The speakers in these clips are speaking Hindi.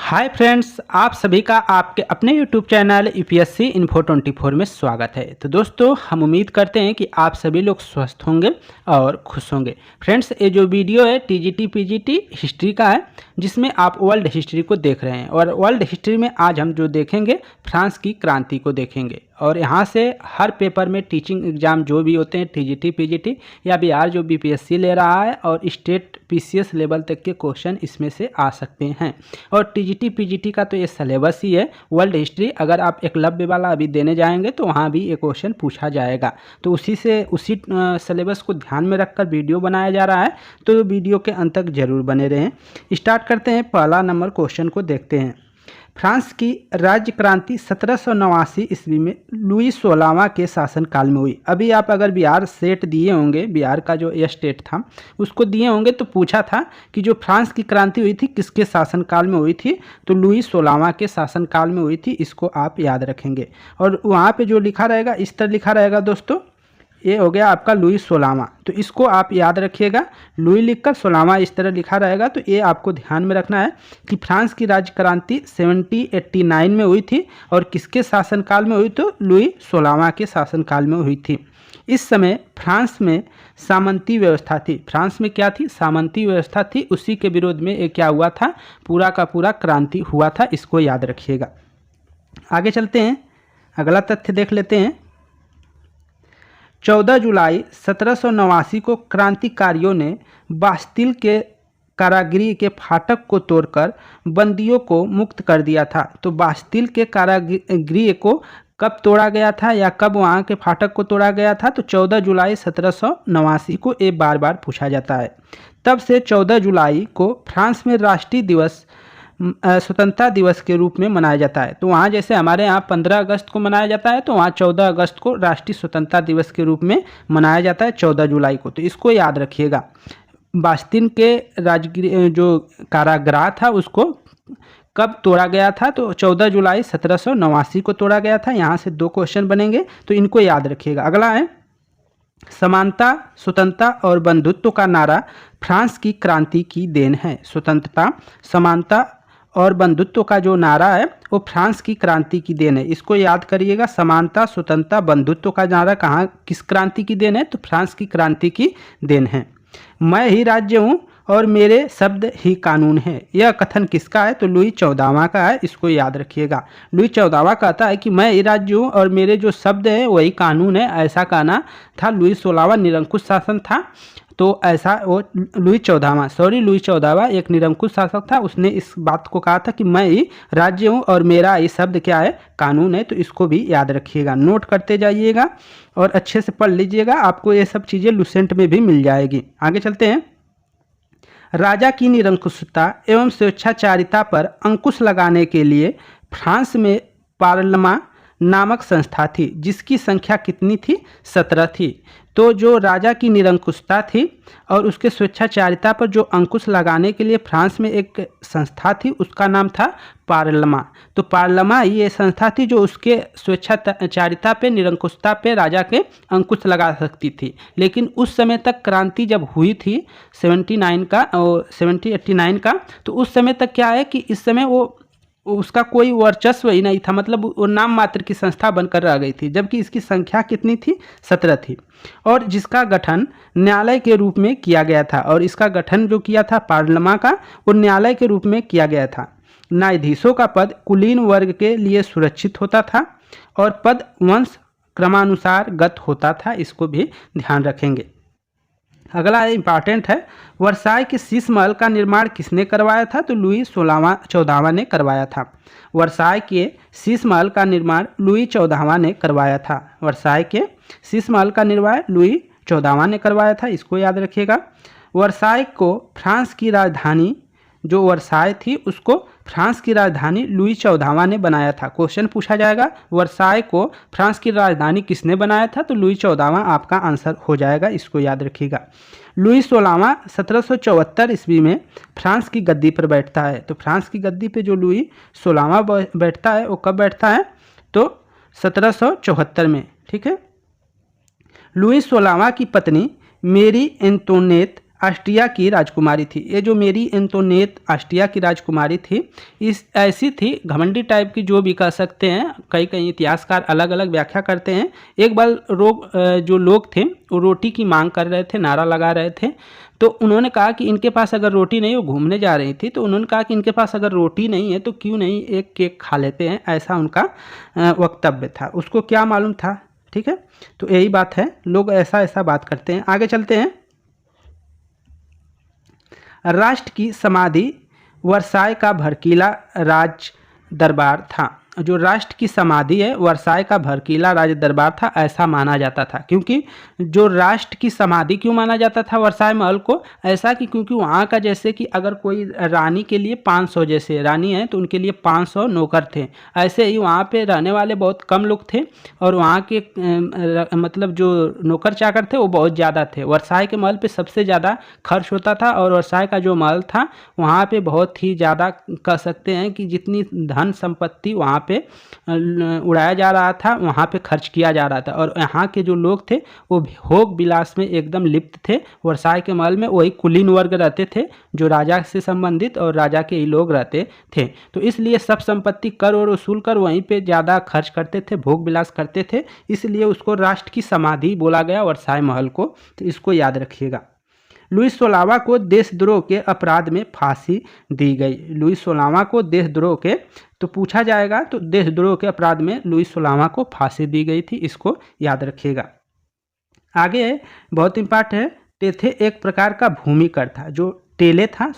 हाय फ्रेंड्स, आप सभी का आपके अपने यूट्यूब चैनल यूपीएससी इन्फो 24 में स्वागत है। तो दोस्तों, हम उम्मीद करते हैं कि आप सभी लोग स्वस्थ होंगे और खुश होंगे। फ्रेंड्स, ये जो वीडियो है टीजीटी पीजीटी हिस्ट्री का है, जिसमें आप वर्ल्ड हिस्ट्री को देख रहे हैं। और वर्ल्ड हिस्ट्री में आज हम जो देखेंगे, फ्रांस की क्रांति को देखेंगे। और यहाँ से हर पेपर में टीचिंग एग्जाम जो भी होते हैं, टीजीटी पीजीटी या बिहार जो बीपीएससी ले रहा है, और स्टेट पीसीएस लेवल तक के क्वेश्चन इसमें से आ सकते हैं। और टीजीटी पीजीटी का तो ये सिलेबस ही है वर्ल्ड हिस्ट्री। अगर आप एकलव्य वाला अभी देने जाएंगे तो वहाँ भी ये क्वेश्चन पूछा जाएगा। तो उसी सिलेबस को ध्यान में रखकर वीडियो बनाया जा रहा है, तो वीडियो के अंत तक जरूर बने रहें। स्टार्ट करते हैं, पहला नंबर क्वेश्चन को देखते हैं। फ्रांस की राज्य क्रांति 1789 ईस्वी में लुई 16वां के शासनकाल में हुई। अभी आप अगर बिहार सेट दिए होंगे, बिहार का जो ये स्टेट था उसको दिए होंगे, तो पूछा था कि जो फ्रांस की क्रांति हुई थी किसके शासनकाल में हुई थी, तो लुई 16वां के शासनकाल में हुई थी। इसको आप याद रखेंगे। और वहाँ पे जो लिखा रहेगा इस तरह लिखा रहेगा दोस्तों, ये हो गया आपका लुई 16वां। तो इसको आप याद रखिएगा, लुई लिखकर 16वां इस तरह लिखा रहेगा। तो ये आपको ध्यान में रखना है कि फ्रांस की राज्य क्रांति 1789 में हुई थी। और किसके शासनकाल में हुई, तो लुई 16वां के शासनकाल में हुई थी। इस समय फ्रांस में सामंती व्यवस्था थी। फ्रांस में क्या थी, सामंती व्यवस्था थी। उसी के विरोध में क्या हुआ था, पूरा का पूरा क्रांति हुआ था। इसको याद रखिएगा। आगे चलते हैं, अगला तथ्य देख लेते हैं। 14 जुलाई 1789 को क्रांतिकारियों ने बास्तिल के कारागृह के फाटक को तोड़कर बंदियों को मुक्त कर दिया था। तो बास्तिल के कारागृह को कब तोड़ा गया था, या कब वहाँ के फाटक को तोड़ा गया था, तो 14 जुलाई 1789 को ये बार बार पूछा जाता है। तब से 14 जुलाई को फ्रांस में राष्ट्रीय दिवस, स्वतंत्रता दिवस के रूप में मनाया जाता है। तो वहाँ जैसे हमारे यहाँ 15 अगस्त को मनाया जाता है, तो वहाँ 14 अगस्त को राष्ट्रीय स्वतंत्रता दिवस के रूप में मनाया जाता है 14 जुलाई को। तो इसको याद रखिएगा। बास्तिल के राजगृह जो कारागृह था उसको कब तोड़ा गया था, तो 14 जुलाई 1789 को तोड़ा गया था। यहाँ से 2 क्वेश्चन बनेंगे, तो इनको याद रखिएगा। अगला है, समानता, स्वतंत्रता और बंधुत्व का नारा फ्रांस की क्रांति की देन है। स्वतंत्रता, समानता और बंधुत्व का जो नारा है वो फ्रांस की क्रांति की देन है। इसको याद करिएगा। समानता, स्वतंत्रता, बंधुत्व का नारा कहाँ, किस क्रांति की देन है, तो फ्रांस की क्रांति की देन है। मैं ही राज्य हूँ और मेरे शब्द ही कानून है, यह कथन किसका है, तो लुई 14वां का है। इसको याद रखिएगा। लुई 14वां कहता है कि मैं ही राज्य हूँ और मेरे जो शब्द है वही कानून है। ऐसा कहना था। लुई 16वां निरंकुश शासन था, तो ऐसा वो लुई 14वां एक निरंकुश शासक था। उसने इस बात को कहा था कि मैं ही राज्य हूँ और मेरा ये शब्द क्या है, कानून है। तो इसको भी याद रखिएगा, नोट करते जाइएगा और अच्छे से पढ़ लीजिएगा। आपको ये सब चीज़ें लुसेंट में भी मिल जाएगी। आगे चलते हैं। राजा की निरंकुशता एवं स्वेच्छाचारिता पर अंकुश लगाने के लिए फ्रांस में पार्लमा नामक संस्था थी, जिसकी संख्या कितनी थी, 17 थी। तो जो राजा की निरंकुशता थी और उसके स्वेच्छाचारिता पर जो अंकुश लगाने के लिए फ्रांस में एक संस्था थी, उसका नाम था पार्लमा। तो पार्लमा ये संस्था थी जो उसके स्वेच्छाचारिता पे, निरंकुशता पे राजा के अंकुश लगा सकती थी। लेकिन उस समय तक क्रांति जब हुई थी 1789 का, तो उस समय तक क्या है कि इस समय वो उसका कोई वर्चस्व ही नहीं था। मतलब वो नाम मात्र की संस्था बनकर रह गई थी, जबकि इसकी संख्या कितनी थी, 17 थी। और जिसका गठन न्यायालय के रूप में किया गया था। और इसका गठन जो किया था पार्लमा का, वो न्यायालय के रूप में किया गया था। न्यायाधीशों का पद कुलीन वर्ग के लिए सुरक्षित होता था और पद वंश क्रमानुसार गत होता था। इसको भी ध्यान रखेंगे। अगला इंपॉर्टेंट है, वर्साय के शीश महल का निर्माण किसने करवाया था, तो लुई 14वां ने करवाया था। वर्साय के शीश महल का निर्माण लुई 14वां ने करवाया था। वर्साय के शीश महल का निर्माण लुई 14वां ने करवाया था। इसको याद रखिएगा। वर्साय को फ्रांस की राजधानी, जो वर्साय थी उसको फ्रांस की राजधानी लुई 14वां ने बनाया था। क्वेश्चन पूछा जाएगा, वर्साय को फ्रांस की राजधानी किसने बनाया था, तो लुई 14वां आपका आंसर हो जाएगा। इसको याद रखिएगा। लुई 16वां 1774 ईस्वी में फ्रांस की गद्दी पर बैठता है। तो फ्रांस की गद्दी पे जो लुई 16वां बैठता है वो कब बैठता है, तो 1774 में। ठीक है। लुई 16वां की पत्नी मेरी एंटोनेट ऑस्ट्रिया की राजकुमारी थी। ये जो मेरी एंटोनेट ऑस्ट्रिया की राजकुमारी थी, इस ऐसी थी, घमंडी टाइप की जो भी कह सकते हैं, कई कई इतिहासकार अलग अलग व्याख्या करते हैं। एक बार जो लोग थे वो रोटी की मांग कर रहे थे, नारा लगा रहे थे, तो उन्होंने कहा कि इनके पास अगर रोटी नहीं, वो घूमने जा रही थी, तो उन्होंने कहा कि इनके पास अगर रोटी नहीं है तो क्यों नहीं एक केक खा लेते हैं, ऐसा उनका वक्तव्य था। उसको क्या मालूम था, ठीक है। तो यही बात है, लोग ऐसा ऐसा बात करते हैं। आगे चलते हैं। राष्ट्र की समाधि वर्साय का भड़कीला राज दरबार था। जो राष्ट्र की समाधि है वर्साय का भड़कीला राज दरबार था, ऐसा माना जाता था। क्योंकि जो राष्ट्र की समाधि क्यों माना जाता था वर्साय महल को, ऐसा कि क्योंकि वहाँ का जैसे कि अगर कोई रानी के लिए 500, जैसे रानी है तो उनके लिए 500 नौकर थे, ऐसे ही वहाँ पे रहने वाले बहुत कम लोग थे और वहाँ के मतलब जो नौकर चाकर थे वो बहुत ज़्यादा थे। वर्साय के महल पे सबसे ज़्यादा खर्च होता था और वर्साय का जो महल था वहाँ पे बहुत ही ज़्यादा कह सकते हैं कि जितनी धन संपत्ति वहाँ पे उड़ाया जा रहा था, वहाँ पे खर्च किया जा रहा था। और यहाँ के जो लोग थे वो भोग विलास में एकदम लिप्त थे। वर्साय के महल में वही कुलीन वर्ग रहते थे जो राजा से संबंधित और राजा के ही लोग रहते थे। तो इसलिए सब संपत्ति कर और वसूल कर वहीं पे ज़्यादा खर्च करते थे, भोग विलास करते थे, इसलिए उसको राष्ट्र की समाधि बोला गया वर्साय महल को। तो इसको याद रखिएगा। लुई 16वां को देशद्रोह के अपराध में फांसी दी गई। लुई 16वां को देशद्रोह के, तो पूछा जाएगा, तो देशद्रोह के अपराध में लुई 16वां को फांसी दी गई थी, इसको याद रखिएगा। आगे बहुत इम्पॉर्टेंट है, टेथे एक प्रकार का भूमिकर था। जो टेले था,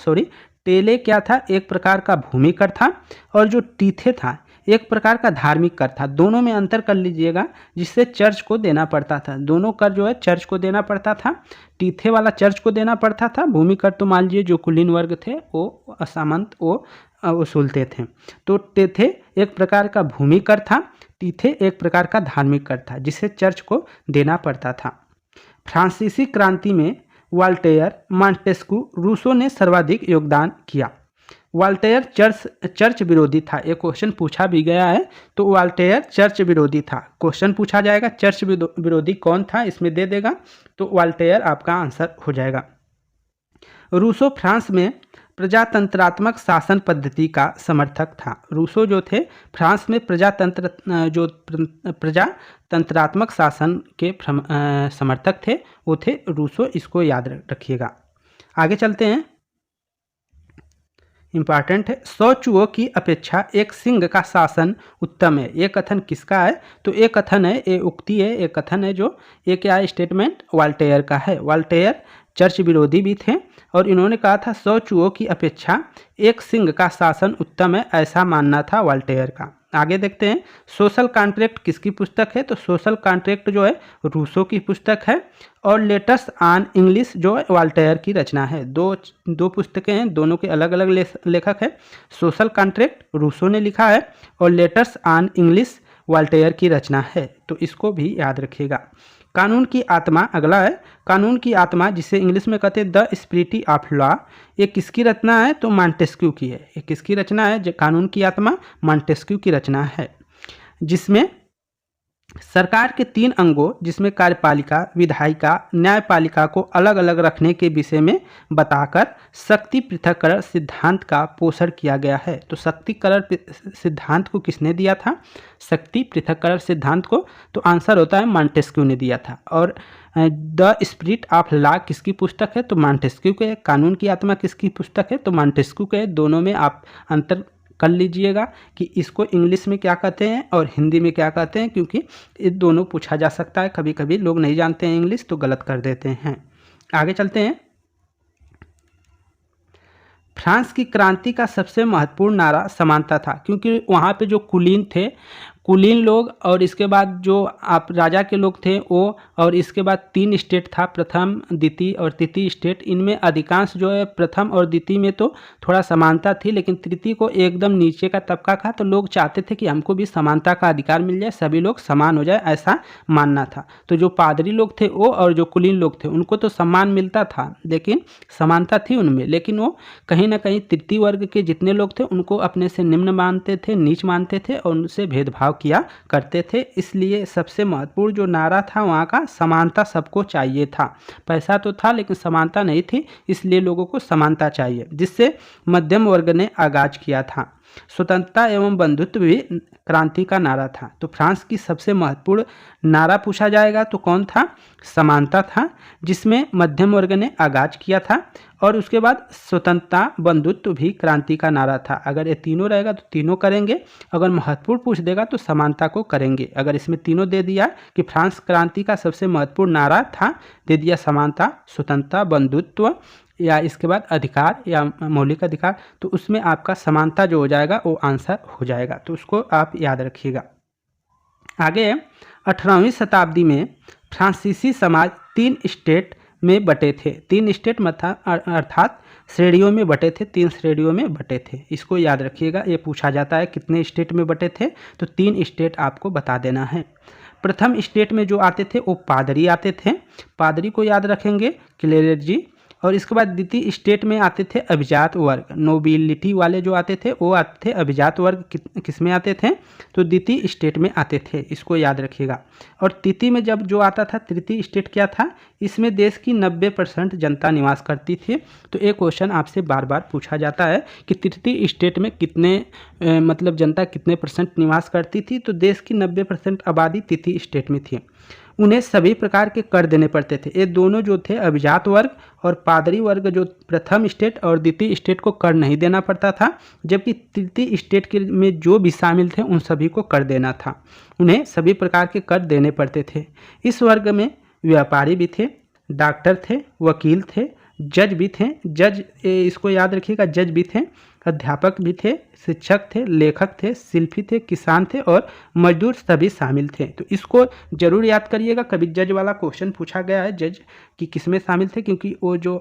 टेले क्या था, एक प्रकार का भूमिकर था, और जो टीथे था एक प्रकार का धार्मिक कर था। दोनों में अंतर कर लीजिएगा, जिससे चर्च को देना पड़ता था। दोनों कर जो है चर्च को देना पड़ता था। टीथे वाला चर्च को देना पड़ता था, भूमिकर तो मान लीजिए जो कुलीन वर्ग थे वो असामंत वो वसूलते थे। तो टेथे एक प्रकार का भूमिकर था, टीथे एक प्रकार का धार्मिक कर था, जिसे चर्च को देना पड़ता था। फ्रांसीसी क्रांति में वाल्टेयर, मॉन्टेस्क्यू, रूसो ने सर्वाधिक योगदान किया। वाल्टेयर चर्च विरोधी था, एक क्वेश्चन पूछा भी गया है, तो वाल्टेयर चर्च विरोधी था। क्वेश्चन पूछा जाएगा चर्च विरोधी कौन था, इसमें दे देगा, तो वाल्टेयर आपका आंसर हो जाएगा। रूसो फ्रांस में प्रजातंत्रात्मक शासन पद्धति का समर्थक था। रूसो जो थे फ्रांस में प्रजातंत्रात्मक शासन के समर्थक थे, वो थे रूसो, इसको याद रखिएगा। आगे चलते हैं, इंपॉर्टेंट है। 100 चूहों की अपेक्षा एक सिंह का शासन उत्तम है। ये कथन किसका है, तो ये कथन है, ये उक्ति है, ये कथन है, जो ये क्या है, स्टेटमेंट वाल्टेयर का है। वाल्टेयर चर्च विरोधी भी थे और इन्होंने कहा था 100 चूहों की अपेक्षा एक सिंह का शासन उत्तम है, ऐसा मानना था वाल्टेयर का। आगे देखते हैं, सोशल कॉन्ट्रैक्ट किसकी पुस्तक है, तो सोशल कॉन्ट्रैक्ट जो है रूसो की पुस्तक है, और लेटर्स ऑन इंग्लिश जो है वाल्टेयर की रचना है। दो पुस्तकें हैं, दोनों के अलग अलग लेखक है। सोशल कॉन्ट्रैक्ट रूसो ने लिखा है और लेटर्स ऑन इंग्लिश वाल्टेयर की रचना है, तो इसको भी याद रखिएगा। कानून की आत्मा अगला है। कानून की आत्मा, जिसे इंग्लिश में कहते हैं द स्पिरिट ऑफ लॉ, ये किसकी रचना है, तो मॉन्टेस्क्यू की है। ये किसकी रचना है, जो कानून की आत्मा मॉन्टेस्क्यू की रचना है, जिसमें सरकार के 3 अंगों, जिसमें कार्यपालिका, विधायिका, न्यायपालिका को अलग अलग रखने के विषय में बताकर शक्ति पृथक्करण सिद्धांत का पोषण किया गया है। तो शक्तिकरण सिद्धांत को किसने दिया था, शक्ति पृथक्करण सिद्धांत को, तो आंसर होता है मॉन्टेस्क्यू ने दिया था। और द स्पिरिट ऑफ लॉ किसकी पुस्तक है, तो मॉन्टेस्क्यू के। कानून की आत्मा किसकी पुस्तक है, तो मॉन्टेस्क्यू के। दोनों में आप अंतर कर लीजिएगा कि इसको इंग्लिश में क्या कहते हैं और हिंदी में क्या कहते हैं, क्योंकि ये दोनों पूछा जा सकता है। कभी कभी लोग नहीं जानते हैं इंग्लिश तो गलत कर देते हैं। आगे चलते हैं। फ्रांस की क्रांति का सबसे महत्वपूर्ण नारा समानता था, क्योंकि वहाँ पे जो कुलीन थे, कुलीन लोग, और इसके बाद जो आप राजा के लोग थे वो, और इसके बाद 3 स्टेट था, प्रथम, द्वितीय और तृतीय स्टेट। इनमें अधिकांश जो है प्रथम और द्वितीय में तो थोड़ा समानता थी, लेकिन तृतीय को एकदम नीचे का तबका था, तो लोग चाहते थे कि हमको भी समानता का अधिकार मिल जाए, सभी लोग समान हो जाए, ऐसा मानना था। तो जो पादरी लोग थे वो और जो कुलीन लोग थे उनको तो सम्मान मिलता था, लेकिन समानता थी उनमें, लेकिन वो कहीं ना कहीं तृतीय वर्ग के जितने लोग थे उनको अपने से निम्न मानते थे, नीच मानते थे और उनसे भेदभाव भेदभाव किया करते थे। इसलिए सबसे महत्वपूर्ण जो नारा था वहाँ का समानता सबको चाहिए था। पैसा तो था लेकिन समानता नहीं थी, इसलिए लोगों को समानता चाहिए, जिससे मध्यम वर्ग ने आगाज किया था। स्वतंत्रता एवं बंधुत्व भी क्रांति का नारा था। तो फ्रांस की सबसे महत्वपूर्ण नारा पूछा जाएगा तो कौन था? समानता था, जिसमें मध्यम वर्ग ने आगाज किया था। और उसके बाद स्वतंत्रता बंधुत्व भी क्रांति का नारा था। अगर ये तीनों रहेगा तो तीनों करेंगे, अगर महत्वपूर्ण पूछ देगा तो समानता को करेंगे। अगर इसमें तीनों दे दिया कि फ्रांस क्रांति का सबसे महत्वपूर्ण नारा था, दे दिया समानता, स्वतंत्रता, बंधुत्व या इसके बाद अधिकार या मौलिक अधिकार, तो उसमें आपका समानता जो हो जाएगा वो आंसर हो जाएगा। तो उसको आप याद रखिएगा। आगे 18वीं शताब्दी में फ्रांसीसी समाज 3 स्टेट में बटे थे। 3 स्टेट अर्थात श्रेणियों में बटे थे, 3 श्रेणियों में बटे थे। इसको याद रखिएगा, ये पूछा जाता है कितने स्टेट में बटे थे, तो 3 स्टेट आपको बता देना है। प्रथम स्टेट में जो आते थे वो पादरी आते थे, पादरी को याद रखेंगे, क्लेरेजी। और इसके बाद द्वितीय स्टेट में आते थे अभिजात वर्ग, नोबिलिटी वाले जो आते थे वो आते थे। अभिजात वर्ग किस में आते थे? तो द्वितीय स्टेट में आते थे, इसको याद रखिएगा। और तृतीय में जब जो आता था, तृतीय स्टेट क्या था? इसमें देश की 90% जनता निवास करती थी। तो एक क्वेश्चन आपसे बार बार पूछा जाता है कि तृतीय स्टेट में कितने मतलब जनता कितने % निवास करती थी? तो देश की 90% आबादी तृतीय स्टेट में थी। उन्हें सभी प्रकार के कर देने पड़ते थे। ये दोनों जो थे अभिजात वर्ग और पादरी वर्ग, जो प्रथम स्टेट और द्वितीय स्टेट को कर नहीं देना पड़ता था, जबकि तृतीय स्टेट के में जो भी शामिल थे उन सभी को कर देना था। उन्हें सभी प्रकार के कर देने पड़ते थे। इस वर्ग में व्यापारी भी थे, डॉक्टर थे, वकील थे, जज भी थे। जज इसको याद रखिएगा, जज भी थे, अध्यापक भी थे, शिक्षक थे, लेखक थे, शिल्पी थे, किसान थे और मजदूर सभी शामिल थे। तो इसको जरूर याद करिएगा, कभी जज वाला क्वेश्चन पूछा गया है जज कि किसमें शामिल थे, क्योंकि वो जो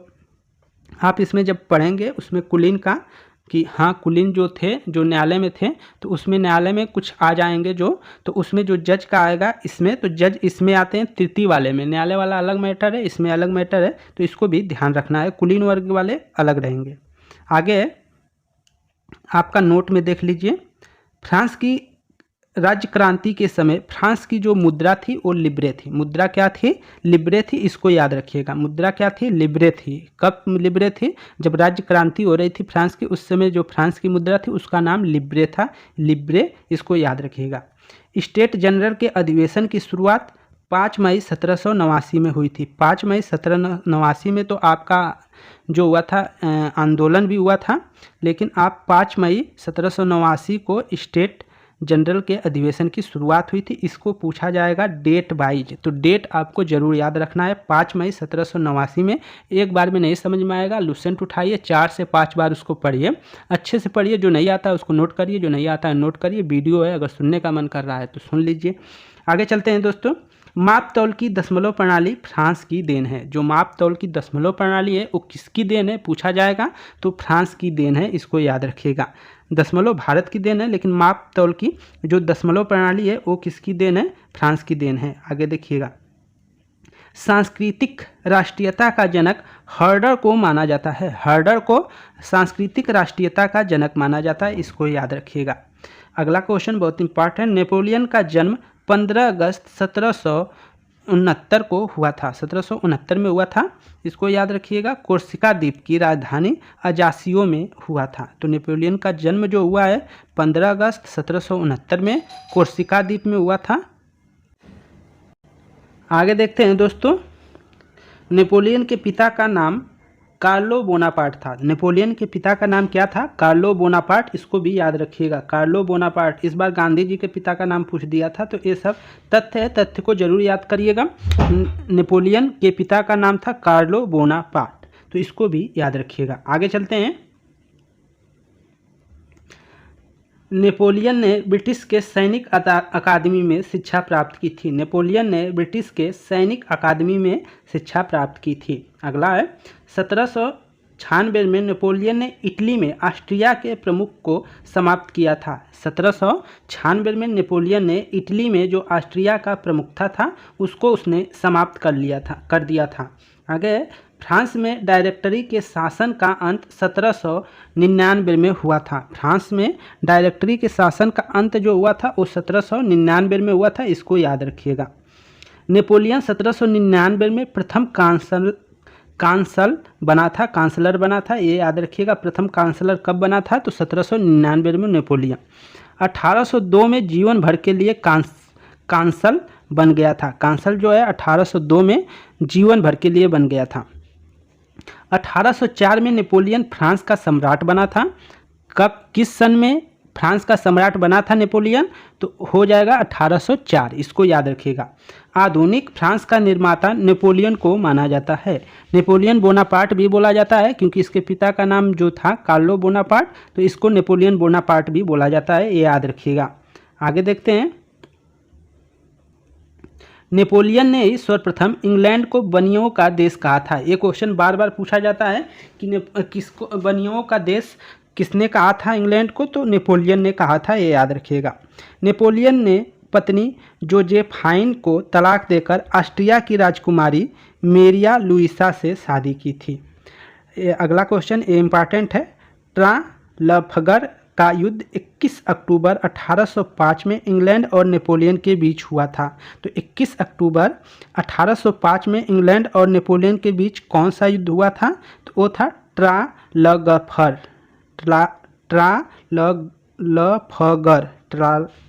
आप इसमें जब पढ़ेंगे उसमें कुलीन का कि हाँ कुलीन जो थे जो न्यायालय में थे, तो उसमें न्यायालय में कुछ आ जाएंगे जो, तो उसमें जो जज का आएगा इसमें, तो जज इसमें आते हैं तृतीय वाले में, न्यायालय वाला अलग मैटर है, इसमें अलग मैटर है, तो इसको भी ध्यान रखना है। कुलीन वर्ग वाले अलग रहेंगे। आगे आपका नोट में देख लीजिए, फ्रांस की राज्य क्रांति के समय फ्रांस की जो मुद्रा थी वो लिब्रे थी। मुद्रा क्या थी? लिब्रे थी। इसको याद रखिएगा, मुद्रा क्या थी? लिब्रे थी। कब लिब्रे थी? जब राज्य क्रांति हो रही थी फ्रांस की, उस समय जो फ्रांस की मुद्रा थी उसका नाम लिब्रे था। लिब्रे, इसको याद रखिएगा। स्टेट जनरल के अधिवेशन की शुरुआत 5 मई 1789 में हुई थी। 5 मई 1789 में तो आपका जो हुआ था आंदोलन भी हुआ था, लेकिन आप 5 मई 1789 को स्टेट जनरल के अधिवेशन की शुरुआत हुई थी। इसको पूछा जाएगा डेट वाइज, तो डेट आपको जरूर याद रखना है। 5 मई 1789 में, एक बार में नहीं समझ में आएगा, लुसेंट उठाइए, 4 से 5 बार उसको पढ़िए, अच्छे से पढ़िए। जो नहीं आता है उसको नोट करिए, जो नहीं आता है नोट करिए। वीडियो है, अगर सुनने का मन कर रहा है तो सुन लीजिए। आगे चलते हैं दोस्तों। माप तौल की दशमलव प्रणाली फ्रांस की देन है। जो माप तौल की दशमलव प्रणाली है वो किसकी देन है पूछा जाएगा, तो फ्रांस की देन है, इसको याद रखिएगा। दशमलव भारत की देन है, लेकिन माप तौल की जो दशमलव प्रणाली है वो किसकी देन है? फ्रांस की देन है। आगे देखिएगा, सांस्कृतिक राष्ट्रीयता का जनक हर्डर को माना जाता है। हर्डर को सांस्कृतिक राष्ट्रीयता का जनक माना जाता है, इसको याद रखिएगा। अगला क्वेश्चन बहुत इंपॉर्टेंट। नेपोलियन का जन्म 15 अगस्त 1769 को हुआ था। 1769 में हुआ था, इसको याद रखिएगा। कोर्सिका द्वीप की राजधानी अजासियो में हुआ था। तो नेपोलियन का जन्म जो हुआ है 15 अगस्त 1769 में कोर्सिका द्वीप में हुआ था। आगे देखते हैं दोस्तों, नेपोलियन के पिता का नाम कार्लो बोनापार्ट था। नेपोलियन के पिता का नाम क्या था? कार्लो बोनापार्ट, इसको भी याद रखिएगा, कार्लो बोनापार्ट। इस बार गांधी जी के पिता का नाम पूछ दिया था, तो ये सब तथ्य है, तथ्य को जरूर याद करिएगा। नेपोलियन के पिता का नाम था कार्लो बोनापार्ट, तो इसको भी याद रखिएगा। आगे चलते हैं। नेपोलियन ने ब्रिटिश के सैनिक अकादमी में शिक्षा प्राप्त की थी। नेपोलियन ने ब्रिटिश के सैनिक अकादमी में शिक्षा प्राप्त की थी। अगला है 1796 में नेपोलियन ने इटली में ऑस्ट्रिया के प्रमुख को समाप्त किया था। 1796 में नेपोलियन ने इटली में जो ऑस्ट्रिया का प्रमुख था उसको उसने समाप्त कर दिया था। आगे फ्रांस में डायरेक्टरी के शासन का अंत 1799 में हुआ था। फ्रांस में डायरेक्टरी के शासन का अंत जो हुआ था वो 1799 में हुआ था, इसको याद रखिएगा। नेपोलियन 1799 में प्रथम कांसलर बना था, ये याद रखिएगा। प्रथम कांसलर कब बना था? तो 1799 में नेपोलियन। 1802 में जीवन भर के लिए कांसल बन गया था। कांसल जो है 1802 में जीवन भर के लिए बन गया था। 1804 में नेपोलियन फ्रांस का सम्राट बना था। कब, किस सन में फ्रांस का सम्राट बना था नेपोलियन? तो हो जाएगा 1804, इसको याद रखिएगा। आधुनिक फ्रांस का निर्माता नेपोलियन को माना जाता है। नेपोलियन बोनापार्ट भी बोला जाता है क्योंकि इसके पिता का नाम जो था कार्लो बोनापार्ट, तो इसको नेपोलियन बोनापार्ट भी बोला जाता है, ये याद रखिएगा। आगे देखते हैं। नेपोलियन ने ही सर्वप्रथम इंग्लैंड को बनियों का देश कहा था। ये क्वेश्चन बार बार पूछा जाता है कि किसको बनियों का देश किसने कहा था इंग्लैंड को? तो नेपोलियन ने कहा था, ये याद रखिएगा। नेपोलियन ने पत्नी जोजेफाइन को तलाक देकर ऑस्ट्रिया की राजकुमारी मेरिया लुइसा से शादी की थी। अगला क्वेश्चन ये इम्पॉर्टेंट है। ट्राफल्गर का युद्ध 21 अक्टूबर 1805 में इंग्लैंड और नेपोलियन के बीच हुआ था। तो 21 अक्टूबर 1805 में इंग्लैंड और नेपोलियन के बीच कौन सा युद्ध हुआ था? तो वो था ट्राफल्गर।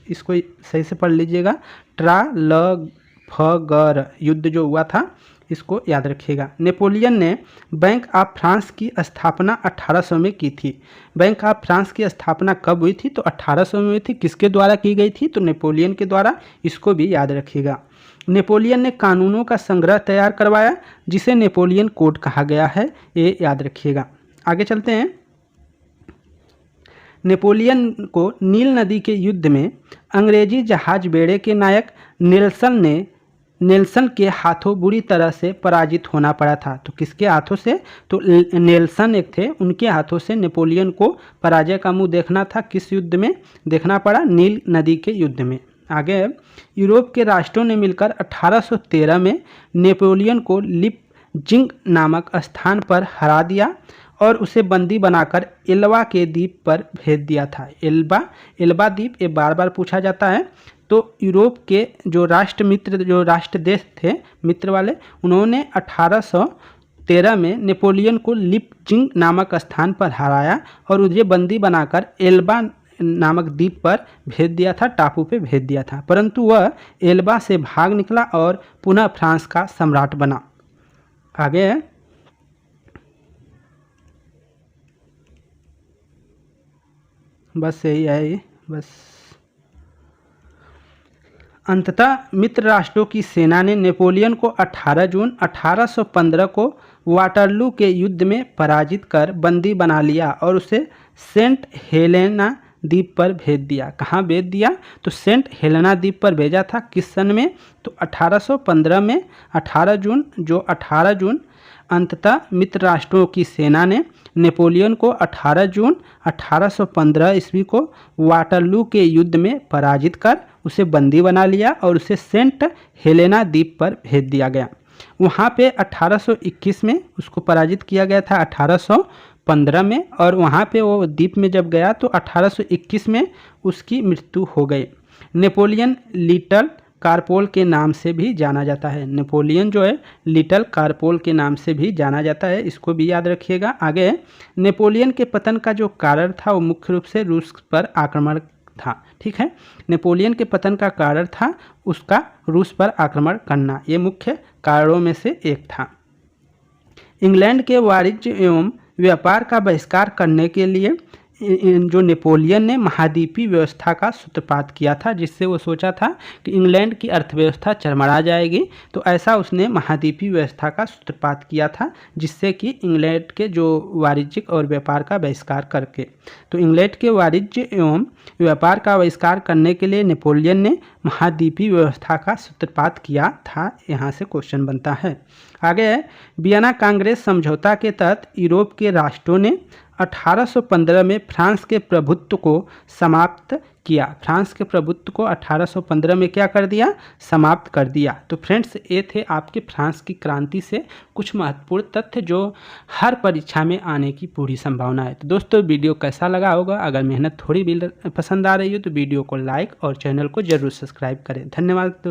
इसको सही से पढ़ लीजिएगा। ट्राफल्गर युद्ध जो हुआ था, इसको याद रखिएगा। नेपोलियन ने बैंक ऑफ फ्रांस की स्थापना 1800 में की थी। बैंक ऑफ फ्रांस की स्थापना कब हुई थी? तो 1800 में हुई थी। किसके द्वारा की गई थी? तो नेपोलियन के द्वारा, इसको भी याद रखिएगा। नेपोलियन ने कानूनों का संग्रह तैयार करवाया जिसे नेपोलियन कोड कहा गया है, ये याद रखिएगा। आगे चलते हैं। नेपोलियन को नील नदी के युद्ध में अंग्रेजी जहाज बेड़े के नायक नेल्सन के हाथों बुरी तरह से पराजित होना पड़ा था। तो किसके हाथों से? तो नेल्सन एक थे, उनके हाथों से नेपोलियन को पराजय का मुंह देखना था। किस युद्ध में देखना पड़ा? नील नदी के युद्ध में। आगे, यूरोप के राष्ट्रों ने मिलकर 1813 में नेपोलियन को लिपजिंग नामक स्थान पर हरा दिया और उसे बंदी बनाकर एल्बा के द्वीप पर भेज दिया था। एल्बा द्वीप, ये बार बार पूछा जाता है। तो यूरोप के जो राष्ट्र देश थे मित्र वाले, उन्होंने 1813 में नेपोलियन को लिपजिंग नामक स्थान पर हराया और उसे बंदी बनाकर एल्बा नामक द्वीप पर भेज दिया था, टापू पे भेज दिया था। परंतु वह एल्बा से भाग निकला और पुनः फ्रांस का सम्राट बना। आगे, बस यही है, बस। अंततः मित्र राष्ट्रों की सेना ने नेपोलियन को 18 जून 1815 को वाटरलू के युद्ध में पराजित कर बंदी बना लिया और उसे सेंट हेलेना द्वीप पर भेज दिया। कहाँ भेज दिया? तो सेंट हेलेना द्वीप पर भेजा था। किस सन में? तो 1815 में। 18 जून अंततः मित्र राष्ट्रों की सेना ने नेपोलियन को 18 जून 1815 ईस्वी को वाटरलू के युद्ध में पराजित कर उसे बंदी बना लिया और उसे सेंट हेलेना द्वीप पर भेज दिया गया। वहाँ पे 1821 में उसको पराजित किया गया था, 1815 में, और वहाँ पे वो द्वीप में जब गया तो 1821 में उसकी मृत्यु हो गई। नेपोलियन लिटिल कारपोल के नाम से भी जाना जाता है। नेपोलियन जो है लिटिल कारपोल के नाम से भी जाना जाता है, इसको भी याद रखिएगा। आगे, नेपोलियन के पतन का जो कारण था वो मुख्य रूप से रूस पर आक्रमण था। ठीक है, नेपोलियन के पतन का कारण था उसका रूस पर आक्रमण करना, ये मुख्य कारणों में से एक था। इंग्लैंड के वाणिज्य एवं व्यापार का बहिष्कार करने के लिए जो नेपोलियन ने महाद्वीपीय व्यवस्था का सूत्रपात किया था, जिससे वो सोचा था कि इंग्लैंड की अर्थव्यवस्था चरमरा जाएगी, तो ऐसा उसने महाद्वीपीय व्यवस्था का सूत्रपात किया था, जिससे कि इंग्लैंड के जो वाणिज्यिक और व्यापार का बहिष्कार करके, तो इंग्लैंड के वाणिज्य एवं व्यापार का बहिष्कार करने के लिए नेपोलियन ने महाद्वीपीय व्यवस्था का सूत्रपात किया था। यहाँ से क्वेश्चन बनता है। आगे, वियना कांग्रेस समझौता के तहत यूरोप के राष्ट्रों ने 1815 में फ्रांस के प्रभुत्व को समाप्त किया। फ्रांस के प्रभुत्व को 1815 में क्या कर दिया, समाप्त कर दिया। तो फ्रेंड्स ये थे आपके फ्रांस की क्रांति से कुछ महत्वपूर्ण तथ्य जो हर परीक्षा में आने की पूरी संभावना है। तो दोस्तों वीडियो कैसा लगा होगा, अगर मेहनत थोड़ी भी पसंद आ रही हो तो वीडियो को लाइक और चैनल को जरूर सब्सक्राइब करें। धन्यवाद दोस्तों।